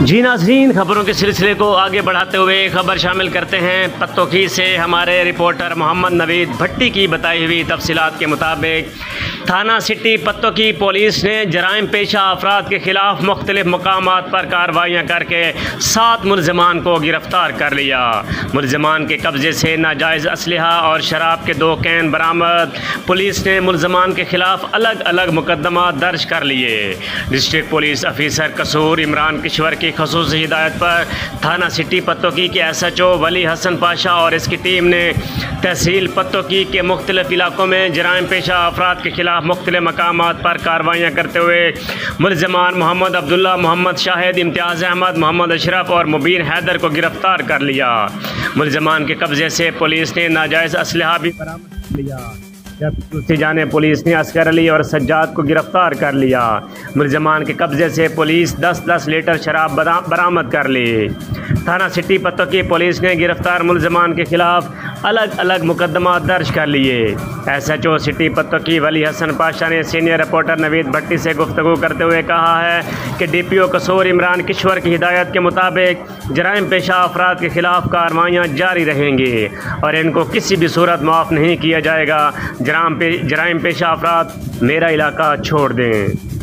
जी नाज़रीन, खबरों के सिलसिले को आगे बढ़ाते हुए खबर शामिल करते हैं पत्तोकी से। हमारे रिपोर्टर मोहम्मद नवीद भट्टी की बताई हुई तफसीलात के मुताबिक थाना सिटी पत्तोकी पुलिस ने जराइम पेशा अफराद के खिलाफ मुख्तलिफ मकामात पर कार्रवाइयाँ करके 7 मुलजमान को गिरफ़्तार कर लिया। मुलजमान के कब्ज़े से नाजायज़ असलहा और शराब के 2 कैन बरामद। पुलिस ने मुलजमान के खिलाफ अलग अलग मुकदमा दर्ज कर लिए। डिस्ट्रिक्ट पुलिस ऑफिसर कसूर इमरान किश्वर की ख़ुसूसी हिदायत पर थाना सिटी पत्तोकी के SHO वली हसन पाशा और इसकी टीम ने तहसील पत्तोकी के मुख्तलिफ इलाकों में जराइम पेशा अफराद के खिलाफ मुख्तलिफ मकामात पर कार्रवाइयाँ करते हुए मुलजमान मोहम्मद अब्दुल्ला, मोहम्मद शाहिद, इम्तियाज़ अहमद, मोहम्मद अशरफ और मुबीन हैदर को गिरफ़्तार कर लिया। मुलजमान के कब्ज़े से पुलिस ने नाजायज़ असलहा भी बरामद कर लिया, जबकि दूसरी जानिब पुलिस ने असगर अली और सज्जाद को गिरफ़्तार कर लिया। मुलजमान के कब्ज़े से पुलिस 10-10 लीटर शराब बरामद कर ली। थाना सिटी पत्तोकी पुलिस ने गिरफ़्तार मुलजमान के खिलाफ अलग अलग मुकदमा दर्ज कर लिए। SHO सिटी पत्तोकी वली हसन पाशा ने सीनियर रिपोर्टर नवीद भट्टी से गुफ्तगू करते हुए कहा है कि DPO कसूर इमरान किश्वर की हिदायत के मुताबिक जराइम पेशा अफराद के खिलाफ कार्रवाइयाँ जारी रहेंगी और इनको किसी भी सूरत माफ़ नहीं किया जाएगा। जराइम पेशा अफराद मेरा इलाका छोड़ दें।